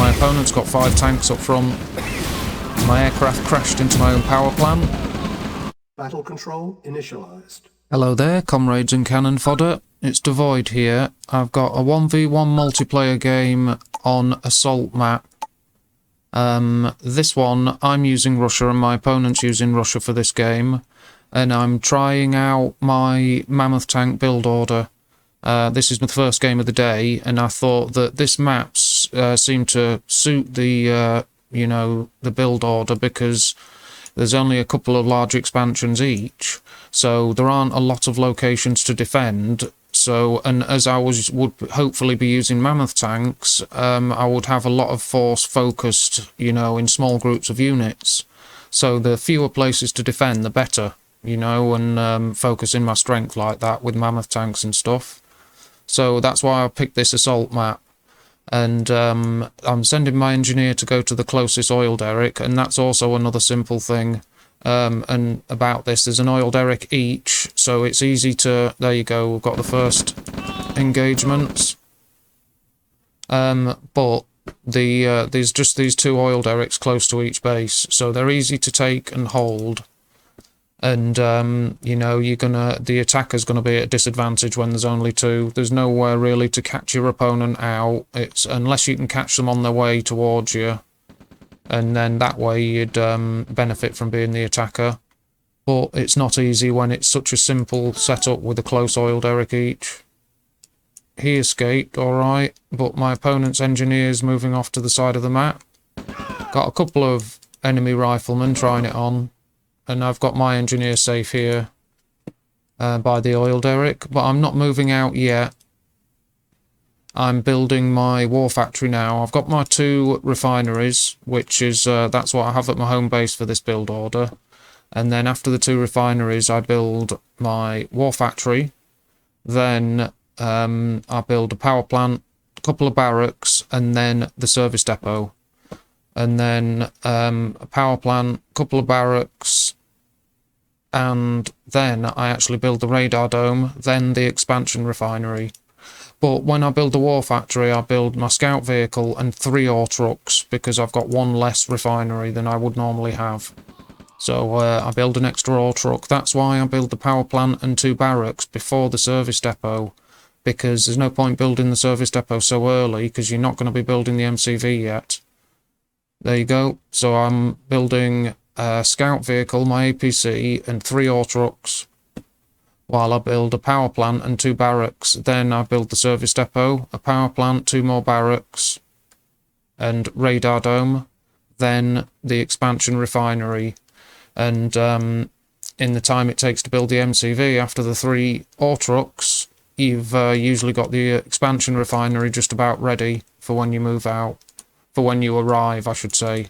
My opponent's got 5 tanks up front. My aircraft crashed into my own power plant. Battle control initialized. Hello there, comrades and cannon fodder. It's Dvoid here. I've got a 1v1 multiplayer game on Assault map. This one, I'm using Russia and my opponent's using Russia for this game. And I'm trying out my Mammoth tank build order. This is the first game of the day, and I thought that this map seemed to suit the, the build order because there's only a couple of large expansions each, so there aren't a lot of locations to defend. So, and as I would hopefully be using Mammoth tanks, I would have a lot of force focused, in small groups of units. So the fewer places to defend, the better, and focusing my strength like that with Mammoth tanks and stuff. So that's why I picked this assault map. And I'm sending my engineer to go to the closest oil derrick, and that's also another simple thing. And about this, there's an oil derrick each, so it's easy to... There you go, we've got the first engagements. But there's just these 2 oil derricks close to each base, so they're easy to take and hold. And, the attacker's going to be at a disadvantage when there's only 2. There's nowhere really to catch your opponent out. It's unless you can catch them on their way towards you. And then that way you'd benefit from being the attacker. But it's not easy when it's such a simple setup with a close oil derrick each. He escaped, alright, but my opponent's engineer's moving off to the side of the map. Got a couple of enemy riflemen trying it on. And I've got my engineer safe here by the oil derrick, but I'm not moving out yet. I'm building my war factory now. I've got my 2 refineries, which is that's what I have at my home base for this build order. And then after the 2 refineries, I build my war factory. Then I build a power plant, a couple of barracks, and then the service depot. And then a power plant, a couple of barracks, and then I actually build the radar dome, then the expansion refinery. But when I build the war factory, I build my scout vehicle and 3 ore trucks, because I've got 1 less refinery than I would normally have. So I build an extra ore truck. That's why I build the power plant and 2 barracks before the service depot, because there's no point building the service depot so early, because you're not going to be building the MCV yet. There you go. So I'm building a scout vehicle, my APC, and 3 ore trucks, while I build a power plant and 2 barracks. Then I build the service depot, a power plant, 2 more barracks, and radar dome. Then the expansion refinery. And in the time it takes to build the MCV after the 3 ore trucks, you've usually got the expansion refinery just about ready for when you move out. For when you arrive, I should say.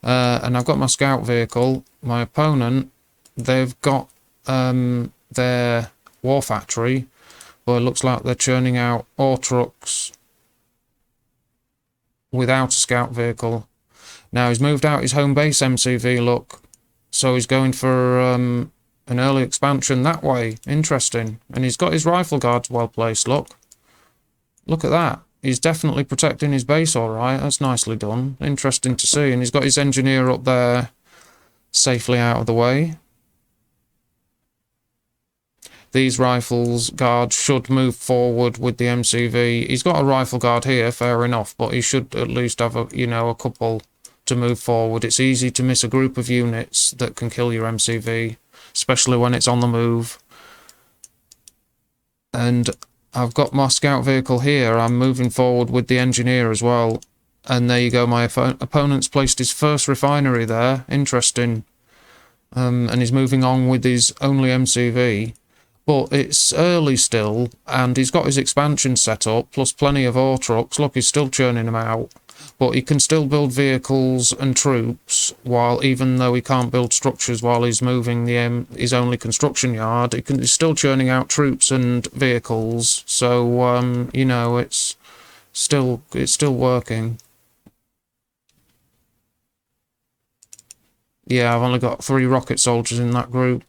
And I've got my scout vehicle. My opponent, they've got their war factory, but it looks like they're churning out ore trucks without a scout vehicle. Now he's moved out his home base MCV, look. So he's going for an early expansion that way. Interesting. And he's got his rifle guards well placed, look. Look at that. He's definitely protecting his base all right. That's nicely done. Interesting to see. And he's got his engineer up there safely out of the way. These rifles guards should move forward with the MCV. He's got a rifle guard here, fair enough, but he should at least have a couple to move forward. It's easy to miss a group of units that can kill your MCV, especially when it's on the move. And I've got my scout vehicle here. I'm moving forward with the engineer as well. And there you go, my opponent's placed his first refinery there. Interesting. And he's moving on with his only MCV. But it's early still, and he's got his expansion set up, plus plenty of ore trucks. Look, he's still churning them out. But he can still build vehicles and troops, even though he can't build structures while he's moving his only construction yard. He's still churning out troops and vehicles, so it's still working. Yeah, I've only got 3 rocket soldiers in that group.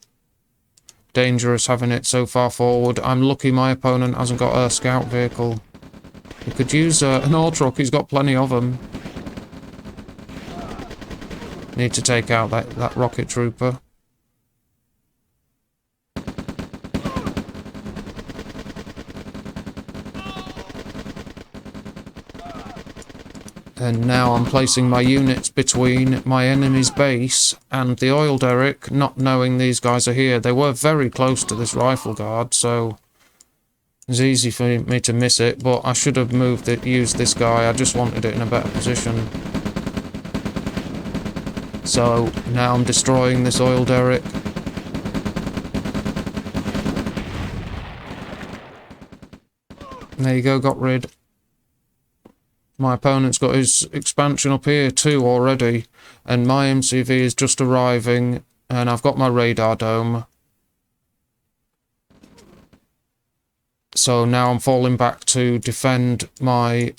Dangerous having it so far forward. I'm lucky my opponent hasn't got a scout vehicle. He could use an ore truck, he's got plenty of them. Need to take out that rocket trooper. And now I'm placing my units between my enemy's base and the oil derrick, not knowing these guys are here. They were very close to this rifle guard, so it's easy for me to miss it, but I should have used this guy. I just wanted it in a better position. So now I'm destroying this oil derrick. There you go, got rid. My opponent's got his expansion up here too already, and my MCV is just arriving, and I've got my radar dome. So now I'm falling back to defend my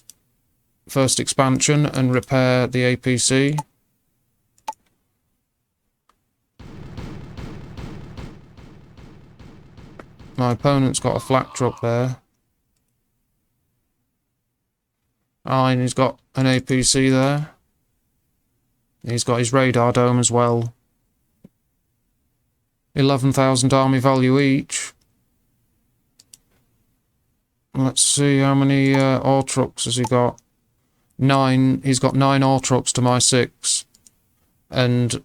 first expansion and repair the APC. My opponent's got a flak truck there. And he's got an APC there. He's got his radar dome as well. 11,000 army value each. Let's see how many ore trucks has he got. 9. He's got 9 ore trucks to my 6. And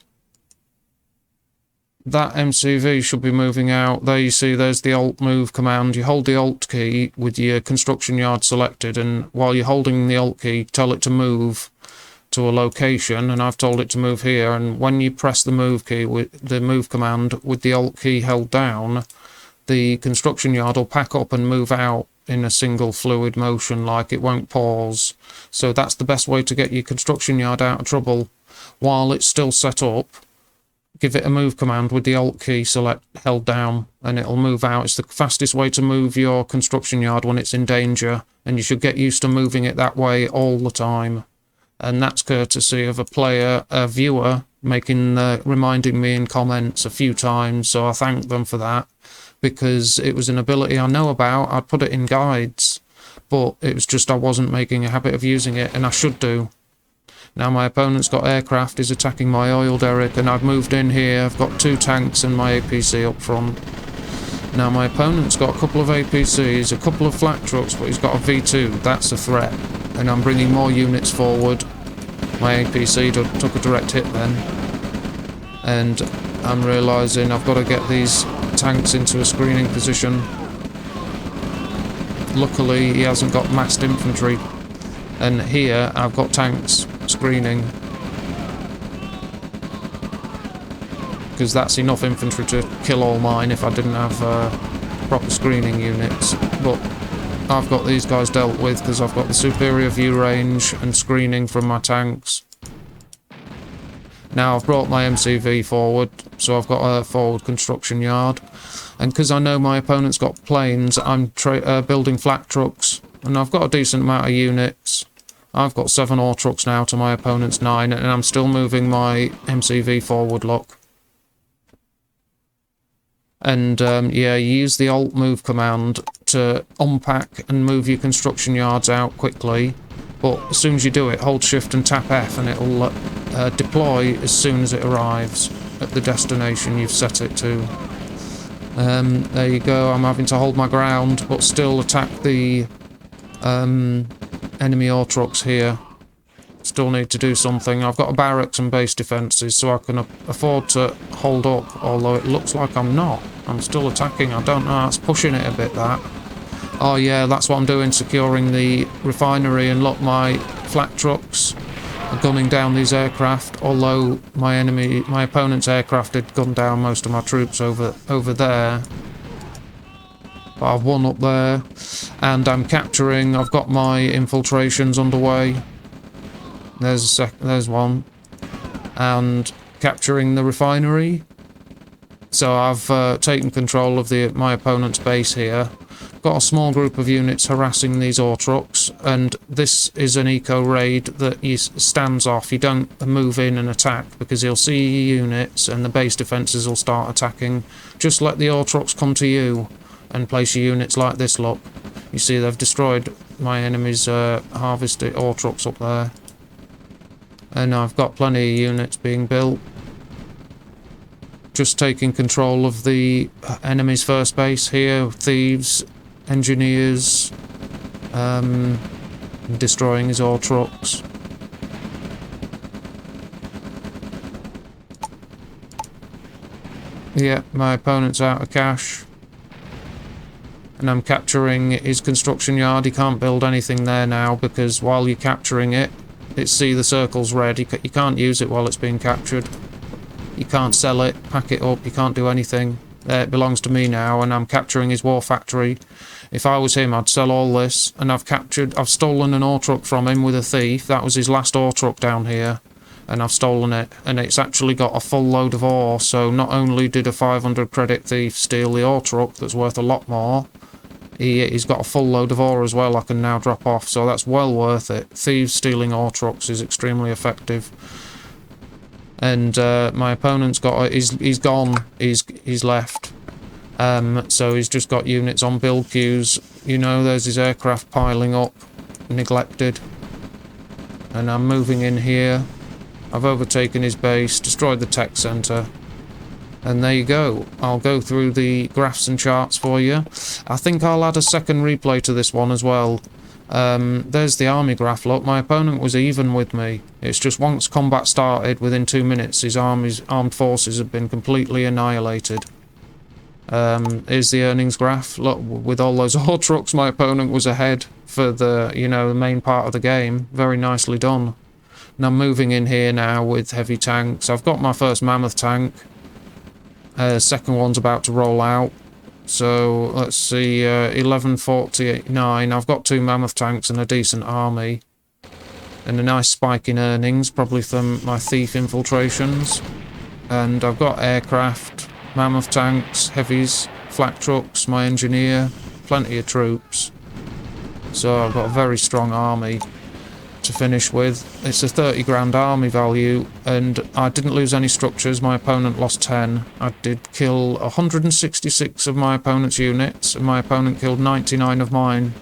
that MCV should be moving out. There you see, there's the Alt move command. You hold the Alt key with your construction yard selected, and while you're holding the Alt key, tell it to move to a location, and I've told it to move here, and when you press the move key with the move command with the Alt key held down, the construction yard will pack up and move out in a single fluid motion, like it won't pause. So that's the best way to get your construction yard out of trouble while it's still set up. Give it a move command with the Alt key held down, and it'll move out. It's the fastest way to move your construction yard when it's in danger, and you should get used to moving it that way all the time. And that's courtesy of a viewer, reminding me in comments a few times, so I thank them for that, because it was an ability I know about. I'd put it in guides, but it was just I wasn't making a habit of using it, and I should do. Now my opponent's got aircraft, he's attacking my oil derrick, and I've moved in here. I've got 2 tanks and my APC up front. Now my opponent's got a couple of APCs, a couple of flak trucks, but he's got a V2. That's a threat. And I'm bringing more units forward. My APC took a direct hit then. And I'm realising I've got to get these tanks into a screening position. Luckily he hasn't got massed infantry. And here I've got tanks screening, because that's enough infantry to kill all mine if I didn't have proper screening units. But I've got these guys dealt with because I've got the superior view range and screening from my tanks. Now I've brought my MCV forward, so I've got a forward construction yard, and because I know my opponent's got planes, I'm building flak trucks, and I've got a decent amount of units. I've got 7 ore trucks now to my opponent's 9, and I'm still moving my MCV forward, look. And yeah, you use the Alt move command to unpack and move your construction yards out quickly, but as soon as you do it, hold shift and tap F, and it'll deploy as soon as it arrives at the destination you've set it to. There you go, I'm having to hold my ground, but still attack the enemy ore trucks here. Still need to do something. I've got a barracks and base defences, so I can afford to hold up, although it looks like I'm not. I'm still attacking. I don't know, it's pushing it a bit, that. Oh yeah, that's what I'm doing, securing the refinery, and look, my flak trucks are gunning down these aircraft, although my opponent's aircraft did gun down most of my troops over there. But I've won up there, and I'm capturing. I've got my infiltrations underway. There's one, and capturing the refinery. So I've taken control of my opponent's base here. Got a small group of units harassing these ore trucks, and this is an eco raid that stands off. You don't move in and attack, because he'll see your units and the base defences will start attacking. Just let the ore trucks come to you and place your units like this, look. You see they've destroyed my enemy's harvested ore trucks up there. And I've got plenty of units being built. Just taking control of the enemy's first base here. Thieves, engineers, destroying his ore trucks. Yeah, my opponent's out of cash. And I'm capturing his construction yard. He can't build anything there now because while you're capturing it, see the circle's red. You can't use it while it's being captured. You can't sell it, pack it up, you can't do anything. It belongs to me now, and I'm capturing his war factory. If I was him, I'd sell all this, and I've stolen an ore truck from him with a thief. That was his last ore truck down here, and I've stolen it. And it's actually got a full load of ore, so not only did a 500 credit thief steal the ore truck that's worth a lot more, he's got a full load of ore as well I can now drop off, so that's well worth it. Thieves stealing ore trucks is extremely effective. And my opponent's got he's gone. He's left. So he's just got units on build queues. You know, there's his aircraft piling up, neglected. And I'm moving in here. I've overtaken his base, destroyed the tech center. And there you go. I'll go through the graphs and charts for you. I think I'll add a second replay to this one as well. There's the army graph. Look, my opponent was even with me. It's just once combat started, within 2 minutes, his armed forces have been completely annihilated. Here's the earnings graph. Look, with all those ore trucks, my opponent was ahead for the, the main part of the game. Very nicely done. And I'm moving in here now with heavy tanks. I've got my first Mammoth tank. Second one's about to roll out. So, let's see, 1149. I've got 2 Mammoth tanks and a decent army. And a nice spike in earnings, probably from my thief infiltrations. And I've got aircraft, Mammoth tanks, heavies, flak trucks, my engineer, plenty of troops. So I've got a very strong army to finish with. It's a 30 grand army value, and I didn't lose any structures. My opponent lost 10. I did kill 166 of my opponent's units, and my opponent killed 99 of mine.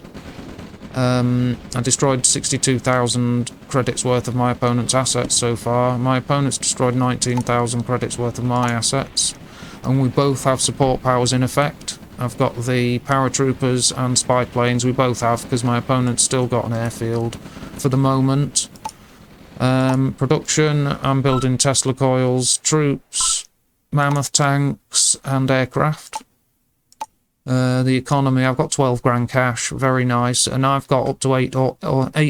I destroyed 62,000 credits worth of my opponent's assets so far. My opponent's destroyed 19,000 credits worth of my assets, and we both have support powers in effect. I've got the paratroopers and spy planes, we both have, because my opponent's still got an airfield for the moment. Production, I'm building Tesla coils, troops, Mammoth tanks, and aircraft. The economy, I've got 12 grand cash, very nice, and I've got up to 8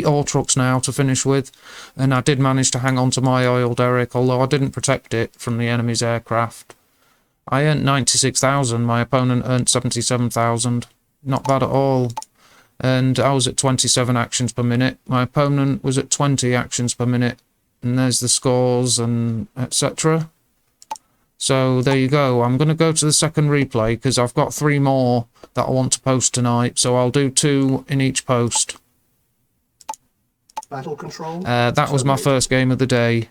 ore trucks now to finish with, and I did manage to hang on to my oil derrick, although I didn't protect it from the enemy's aircraft. I earned 96,000, my opponent earned 77,000. Not bad at all. And I was at 27 actions per minute. My opponent was at 20 actions per minute. And there's the scores and etc. So there you go. I'm going to go to the second replay because I've got 3 more that I want to post tonight. So I'll do 2 in each post. Battle control. That was my first game of the day.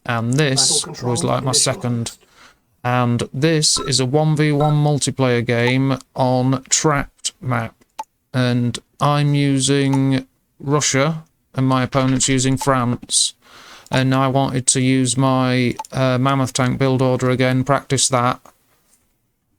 And this was like my second. And this is a 1v1 multiplayer game on trapped map. And I'm using Russia and my opponent's using France. And I wanted to use my Mammoth tank build order again, practice that.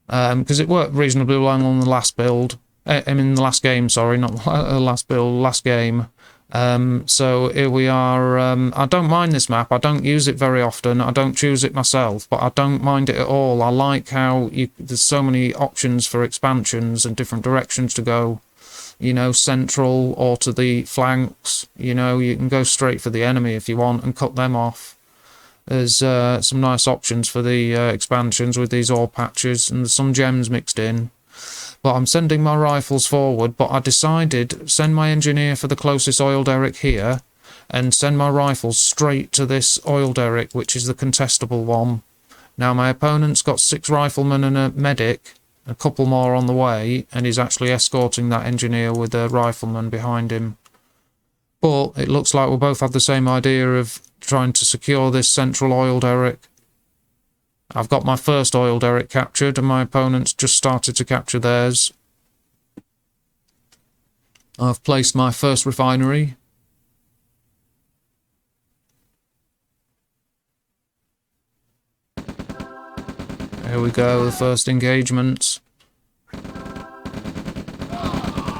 Because it worked reasonably well on the last build. I mean the last game, sorry, not the last build, last game. So here we are. I don't mind this map. I don't use it very often. I don't choose it myself, but I don't mind it at all. I like how there's so many options for expansions and different directions to go. You know, central or to the flanks. You know, you can go straight for the enemy if you want and cut them off. There's some nice options for the expansions with these ore patches, and there's some gems mixed in. But I'm sending my rifles forward, but I decided send my engineer for the closest oil derrick here and send my rifles straight to this oil derrick, which is the contestable one. Now my opponent's got 6 riflemen and a medic, a couple more on the way, and he's actually escorting that engineer with a rifleman behind him. But it looks like we both have the same idea of trying to secure this central oil derrick. I've got my first oil derrick captured and my opponent's just started to capture theirs. I've placed my first refinery. Here we go, the first engagements.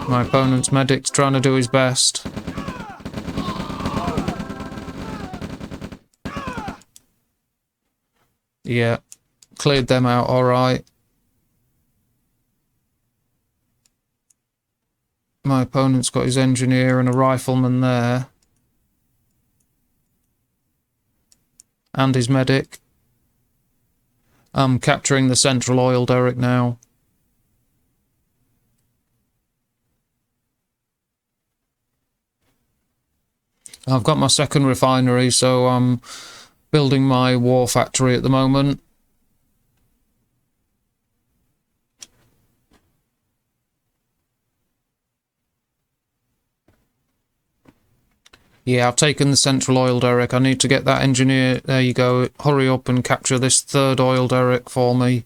My opponent's medic's trying to do his best. Yeah, cleared them out alright. My opponent's got his engineer and a rifleman there. And his medic. I'm capturing the central oil derrick now. I've got my second refinery, so I'm building my war factory at the moment. Yeah, I've taken the central oil derrick. I need to get that engineer. There you go. Hurry up and capture this third oil derrick for me.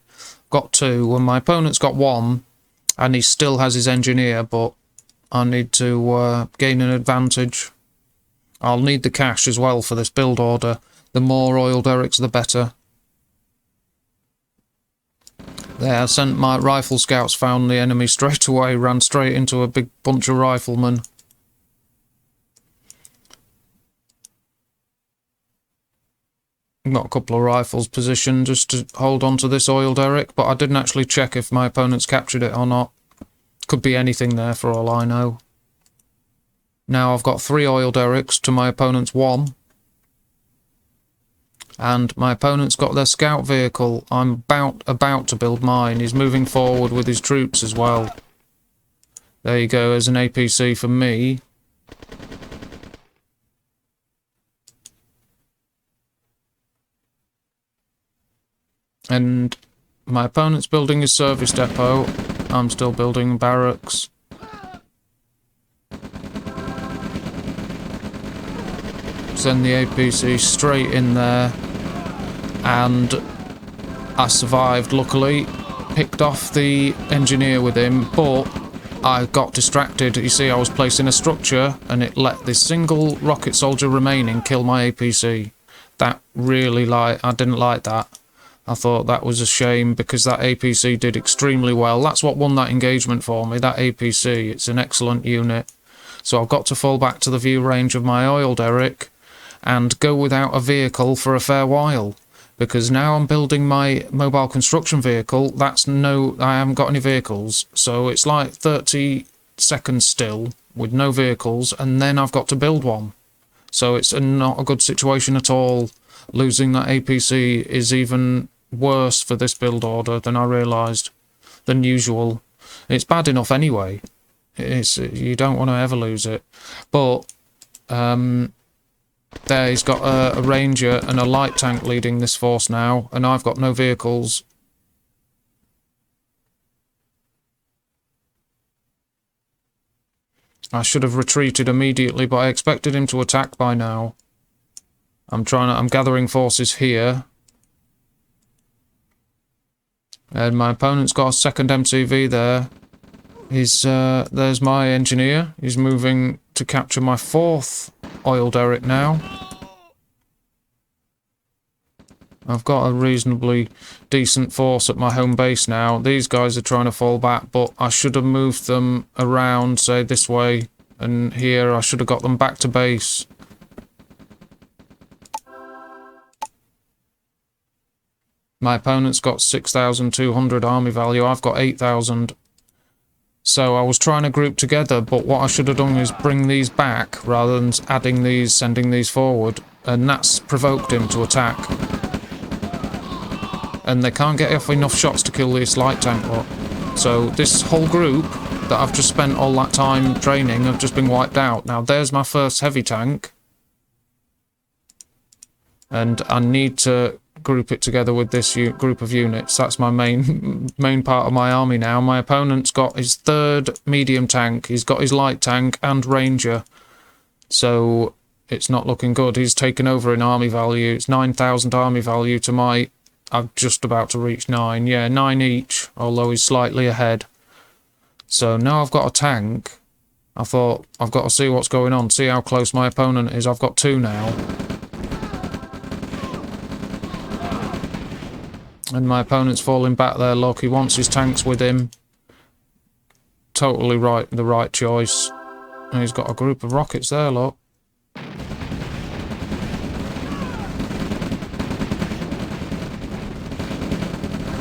Got two, and my opponent's got one, and he still has his engineer, but I need to gain an advantage. I'll need the cash as well for this build order. The more oil derricks, the better. There, I sent my rifle scouts, found the enemy straight away, ran straight into a big bunch of riflemen. Got a couple of rifles positioned just to hold on to this oil derrick, but I didn't actually check if my opponent's captured it or not. Could be anything there for all I know. Now I've got 3 oil derricks to my opponent's 1. And my opponent's got their scout vehicle. I'm about to build mine. He's moving forward with his troops as well. There you go, as an APC for me. And my opponent's building his service depot. I'm still building barracks. Send the APC straight in there. And I survived, luckily. Picked off the engineer with him, but I got distracted. You see, I was placing a structure, and it let this single rocket soldier remaining kill my APC. That really, I didn't like that. I thought that was a shame, because that APC did extremely well. That's what won that engagement for me, that APC. It's an excellent unit. So I've got to fall back to the view range of my oil derrick and go without a vehicle for a fair while. Because now I'm building my mobile construction vehicle, I haven't got any vehicles. So it's like 30 seconds still with no vehicles, and then I've got to build one. So it's not a good situation at all. Losing that APC is even worse for this build order than I realised, than usual. It's bad enough anyway. You don't want to ever lose it. But there, he's got a ranger and a light tank leading this force now, and I've got no vehicles. I should have retreated immediately, but I expected him to attack by now. I'm gathering forces here. And my opponent's got a second MCV there. There's my engineer. He's moving to capture my 4th oil derrick now. I've got a reasonably decent force at my home base now. These guys are trying to fall back, but I should have moved them around, say this way, and here. I should have got them back to base. My opponent's got 6,200 army value. I've got 8,000. So I was trying to group together, but what I should have done is bring these back rather than adding these, sending these forward. And that's provoked him to attack. And they can't get off enough shots to kill this light tank lot. So this whole group that I've just spent all that time training have just been wiped out. Now there's my first heavy tank. And I need to group it together with this group of units. That's my main part of my army now. My opponent's got his 3rd medium tank. He's got his light tank and ranger. So it's not looking good. He's taken over in army value. It's 9,000 army value to my... I'm just about to reach 9. Yeah, 9 each, although he's slightly ahead. So now I've got a tank. I thought I've got to see what's going on, see how close my opponent is. I've got 2 now. And my opponent's falling back there, look. He wants his tanks with him. Totally right, the right choice. And he's got a group of rockets there, look.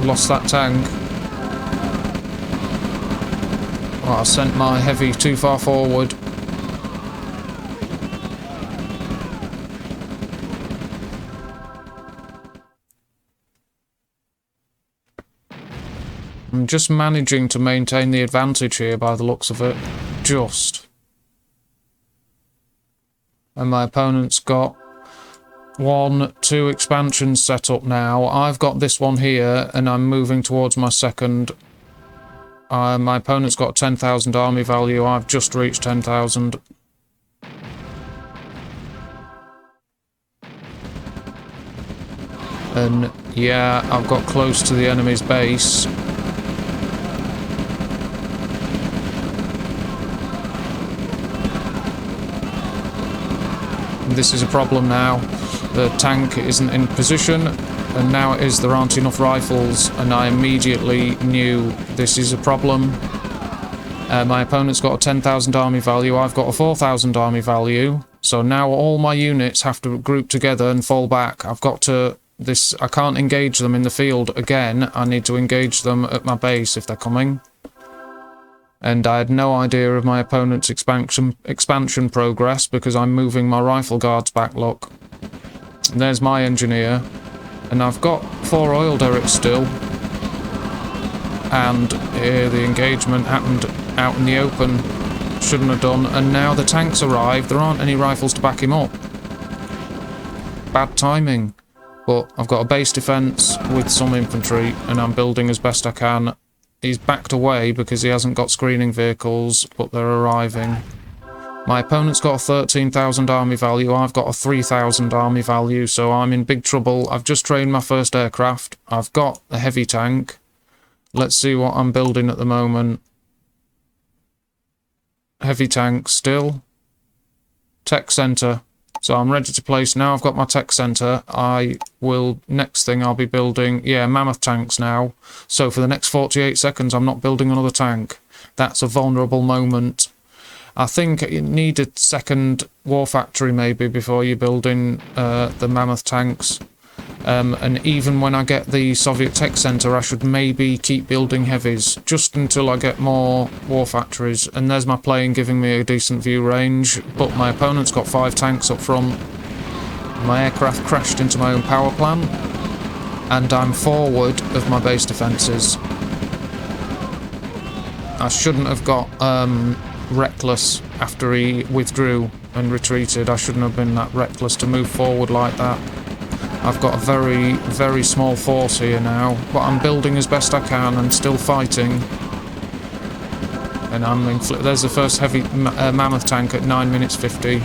Lost that tank. Oh, I sent my heavy too far forward. I'm just managing to maintain the advantage here by the looks of it. Just. And my opponent's got 1, 2 expansions set up now. I've got this one here, and I'm moving towards my second. My opponent's got 10,000 army value. I've just reached 10,000. And yeah, I've got close to the enemy's base. This is a problem now. The tank isn't in position, and now it is there aren't enough rifles, and I immediately knew this is a problem. My opponent's got a 10,000 army value, I've got a 4,000 army value, so now all my units have to group together and fall back. I've got to... I can't engage them in the field again, I need to engage them at my base if they're coming. And I had no idea of my opponent's expansion progress because I'm moving my rifle guards back, look. And there's my engineer. And I've got 4 oil derricks still. And here the engagement happened out in the open. Shouldn't have done. And now the tanks arrived. There aren't any rifles to back him up. Bad timing. But I've got a base defence with some infantry and I'm building as best I can. He's backed away because he hasn't got screening vehicles, but they're arriving. My opponent's got a 13,000 army value, I've got a 3,000 army value, so I'm in big trouble. I've just trained my first aircraft. I've got a heavy tank. Let's see what I'm building at the moment. Heavy tank still. Tech centre. So I'm ready to place now. I've got my tech centre. Next thing I'll be building, yeah, Mammoth tanks now. So for the next 48 seconds, I'm not building another tank. That's a vulnerable moment. I think you need a second war factory maybe before you're building the Mammoth tanks. And even when I get the Soviet Tech Centre, I should maybe keep building heavies, just until I get more war factories. And there's my plane giving me a decent view range, but my opponent's got 5 tanks up front. My aircraft crashed into my own power plant, and I'm forward of my base defences. I shouldn't have got reckless after he withdrew and retreated. I shouldn't have been that reckless to move forward like that. I've got a very, very small force here now, but I'm building as best I can and still fighting. And there's the first heavy Mammoth tank at 9 minutes 50.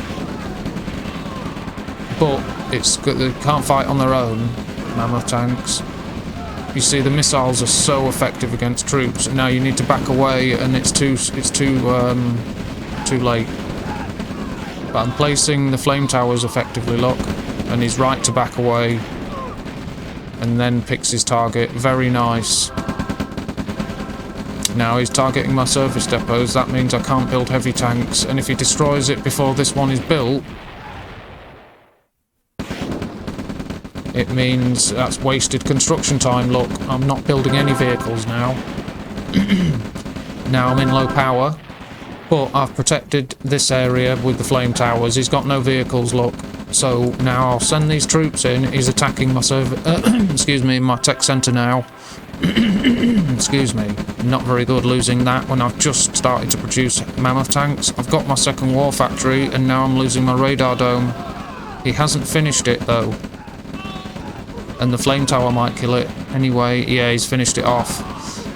But they can't fight on their own, Mammoth tanks. You see, the missiles are so effective against troops. Now you need to back away, and it's too late. But I'm placing the flame towers effectively, look. And he's right to back away, and then picks his target. Very nice. Now he's targeting my surface depots. That means I can't build heavy tanks, and if he destroys it before this one is built, it means that's wasted construction time. Look, I'm not building any vehicles now. Now I'm in low power, but I've protected this area with the flame towers. He's got no vehicles, look. So now I'll send these troops in. He's attacking my my tech centre now. Excuse me. Not very good losing that when I've just started to produce Mammoth tanks. I've got my second war factory, and now I'm losing my radar dome. He hasn't finished it though. And the flame tower might kill it. Anyway, yeah, he's finished it off.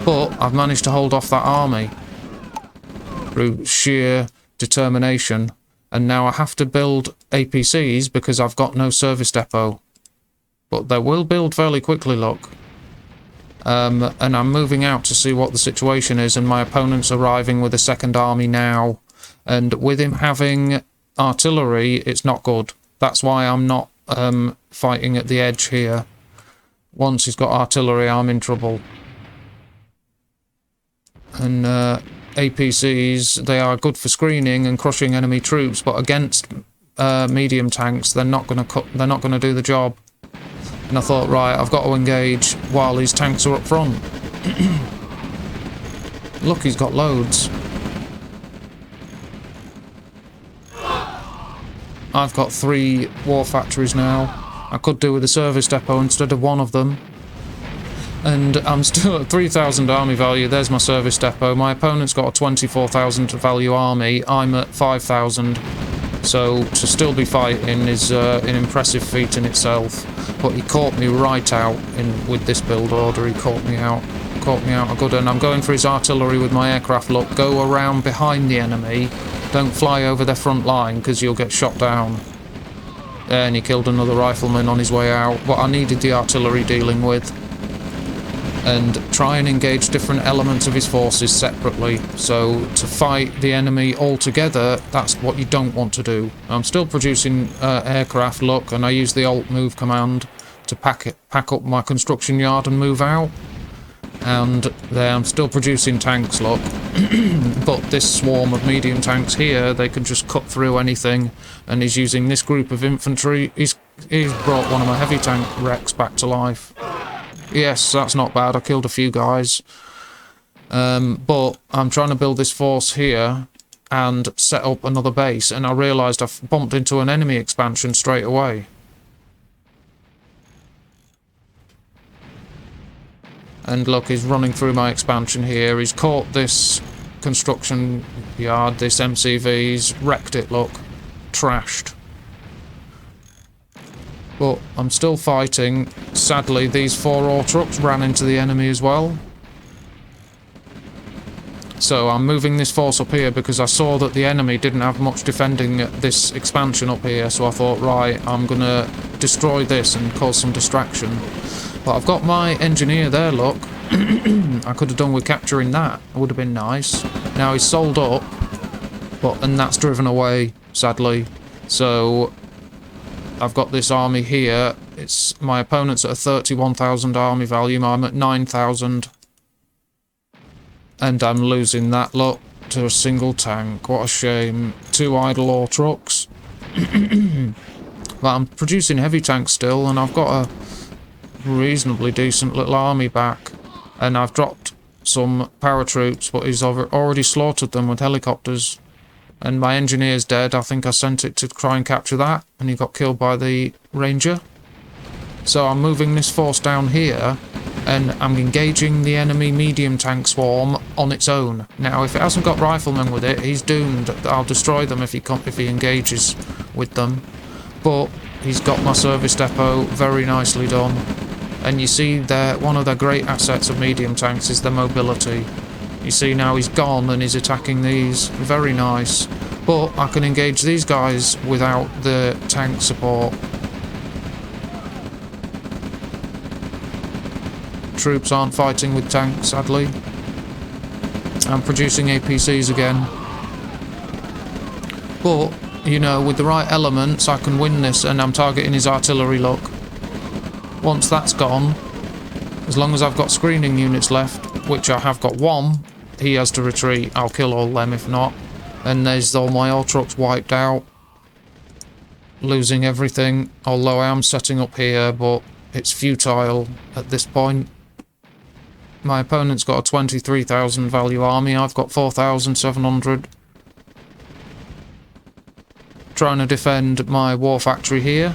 But I've managed to hold off that army through sheer determination. And now I have to build APCs because I've got no service depot. But they will build fairly quickly, look. And I'm moving out to see what the situation is, and my opponent's arriving with a second army now. And with him having artillery, it's not good. That's why I'm not fighting at the edge here. Once he's got artillery, I'm in trouble. And APCs, they are good for screening and crushing enemy troops, but against medium tanks, they're not going to do the job. And I thought, right, I've got to engage while these tanks are up front. Look, he's got loads. I've got 3 war factories now. I could do with a service depot instead of one of them. And I'm still at 3,000 army value. There's my service depot. My opponent's got a 24,000 value army. I'm at 5,000. So to still be fighting is an impressive feat in itself. But he caught me right out with this build order. He caught me out a good one. I'm going for his artillery with my aircraft. Look, go around behind the enemy. Don't fly over their front line because you'll get shot down. And he killed another rifleman on his way out. But I needed the artillery dealing with. And try and engage different elements of his forces separately. So to fight the enemy all together, that's what you don't want to do. I'm still producing aircraft, look, and I use the Alt move command to pack up my construction yard and move out. And there I'm still producing tanks, look. But this swarm of medium tanks here, they can just cut through anything. And he's using this group of infantry. He's brought one of my heavy tank wrecks back to life. Yes, that's not bad. I killed a few guys. But I'm trying to build this force here and set up another base. And I realised I've bumped into an enemy expansion straight away. And look, he's running through my expansion here. He's caught this construction yard, this MCV's wrecked it, look. Trashed. But I'm still fighting. Sadly, these 4 ore trucks ran into the enemy as well. So I'm moving this force up here because I saw that the enemy didn't have much defending this expansion up here. So I thought, right, I'm going to destroy this and cause some distraction. But I've got my engineer there, look. I could have done with capturing that. It would have been nice. Now he's sold up. And that's driven away, sadly. So I've got this army here. It's my opponent's at a 31,000 army value. I'm at 9,000. And I'm losing that lot to a single tank. What a shame. 2 idle ore trucks. But I'm producing heavy tanks still, and I've got a reasonably decent little army back. And I've dropped some paratroops, but he's already slaughtered them with helicopters. And my engineer's dead. I think I sent it to try and capture that, and he got killed by the ranger. So I'm moving this force down here, and I'm engaging the enemy medium tank swarm on its own. Now, if it hasn't got riflemen with it, he's doomed. I'll destroy them if he engages with them. But he's got my service depot very nicely done. And you see there, one of the great assets of medium tanks is their mobility. You see now he's gone and he's attacking these. Very nice. But I can engage these guys without the tank support. Troops aren't fighting with tanks, sadly. I'm producing APCs again. But, you know, with the right elements I can win this, and I'm targeting his artillery, look. Once that's gone, as long as I've got screening units left, which I have got 1, he has to retreat. I'll kill all them if not. And there's all my ore trucks wiped out. Losing everything, although I am setting up here, but it's futile at this point. My opponent's got a 23,000 value army, I've got 4,700. Trying to defend my war factory here.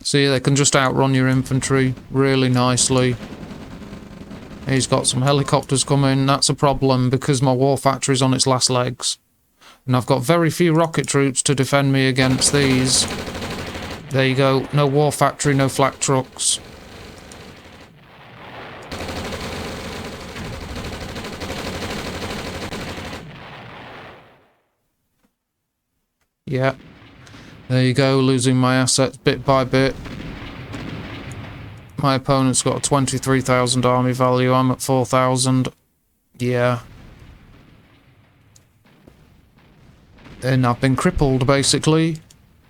See, they can just outrun your infantry really nicely. He's got some helicopters coming. That's a problem because my war factory's on its last legs. And I've got very few rocket troops to defend me against these. There you go. No war factory, no flak trucks. Yeah. There you go, losing my assets bit by bit. My opponent's got a 23,000 army value. I'm at 4,000. Yeah. And I've been crippled, basically.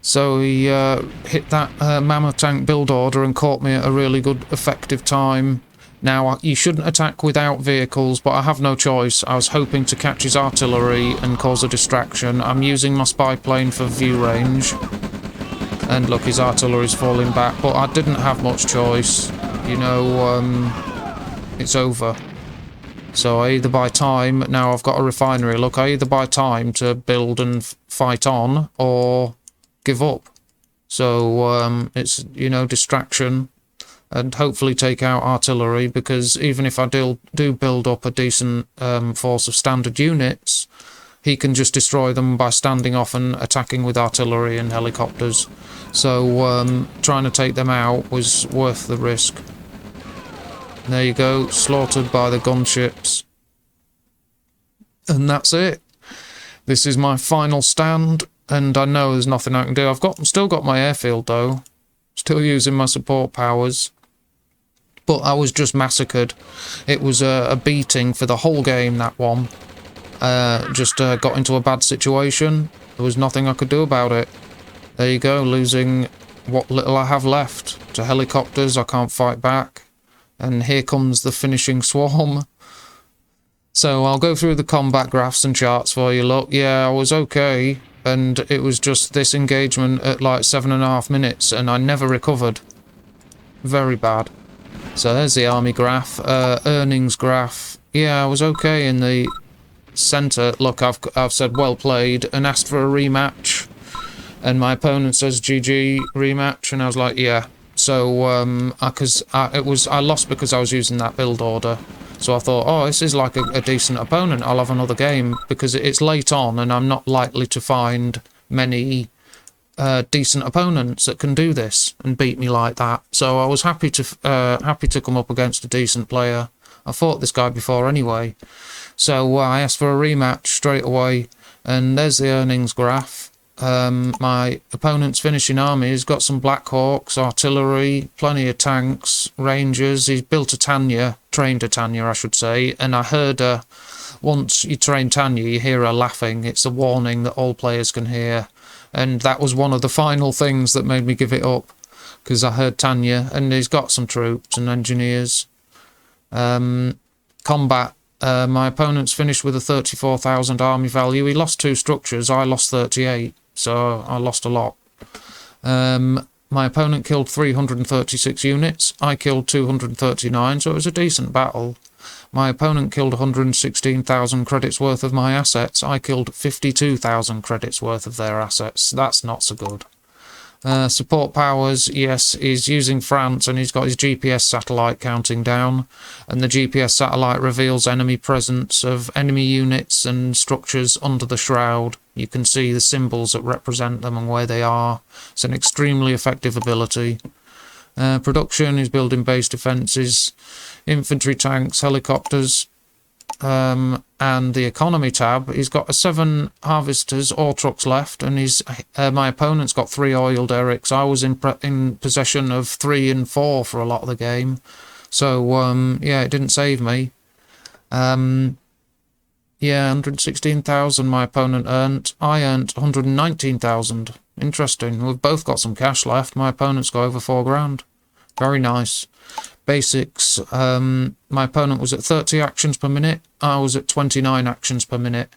So he hit that Mammoth tank build order and caught me at a really good, effective time. Now, you shouldn't attack without vehicles, but I have no choice. I was hoping to catch his artillery and cause a distraction. I'm using my spy plane for view range. And look, his artillery's falling back, but I didn't have much choice. You know, it's over. So I either buy time, now I've got a refinery, look, I either buy time to build and fight on, or give up. So, it's, you know, distraction, and hopefully take out artillery, because even if I do build up a decent force of standard units, he can just destroy them by standing off and attacking with artillery and helicopters. So, trying to take them out was worth the risk. There you go, slaughtered by the gunships. And that's it. This is my final stand, and I know there's nothing I can do. I've still got my airfield though. Still using my support powers. But I was just massacred. It was a beating for the whole game, that one. Just got into a bad situation. There was nothing I could do about it. There you go, losing what little I have left. To helicopters, I can't fight back. And here comes the finishing swarm. So I'll go through the combat graphs and charts for you. Look, yeah, I was okay. And it was just this engagement at like 7.5 minutes, and I never recovered. Very bad. So there's the army graph. Earnings graph. Yeah, I was okay in the centre. Look, I've said well played and asked for a rematch. And my opponent says GG rematch, and I was like, yeah. So, I lost because I was using that build order. So I thought, oh, this is like a decent opponent. I'll have another game, because it's late on and I'm not likely to find many decent opponents that can do this and beat me like that. So I was happy to come up against a decent player. I fought this guy before anyway. So I asked for a rematch straight away, and there's the earnings graph. My opponent's finishing army has got some Black Hawks, artillery, plenty of tanks, rangers. He's built a Tanya, trained a Tanya, I should say, and I heard once you train Tanya, you hear her laughing. It's a warning that all players can hear, and that was one of the final things that made me give it up, because I heard Tanya, and he's got some troops and engineers. Combat. My opponent's finished with a 34,000 army value. He lost 2 structures, I lost 38. So I lost a lot. My opponent killed 336 units. I killed 239, so it was a decent battle. My opponent killed 116,000 credits worth of my assets. I killed 52,000 credits worth of their assets. That's not so good. Support powers, yes, he's using France, and he's got his GPS satellite counting down, and the GPS satellite reveals enemy presence of enemy units and structures under the shroud. You can see the symbols that represent them and where they are. It's an extremely effective ability. Production, he's building base defences, infantry, tanks, helicopters, and the economy tab, he's got 7 harvesters or trucks left, and my opponent's got 3 oil derricks. I was in possession of 3 and 4 for a lot of the game, so yeah, it didn't save me. Yeah, 116,000 my opponent earned. I earned 119,000. Interesting. We've both got some cash left. My opponent's got over 4 grand. Very nice. Basics. My opponent was at 30 actions per minute. I was at 29 actions per minute.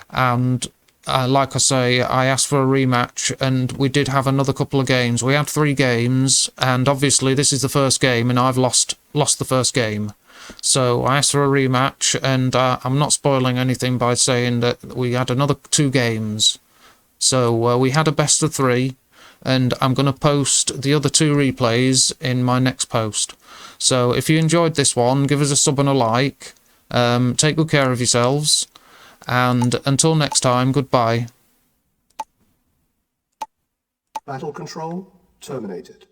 And like I say, I asked for a rematch, and we did have another couple of games. We had 3 games, and obviously this is the first game, and I've lost the first game. So I asked for a rematch, and I'm not spoiling anything by saying that we had another 2 games. So we had a best of 3, and I'm going to post the other 2 replays in my next post. So if you enjoyed this one, give us a sub and a like. Take good care of yourselves, and until next time, goodbye. Battle control terminated.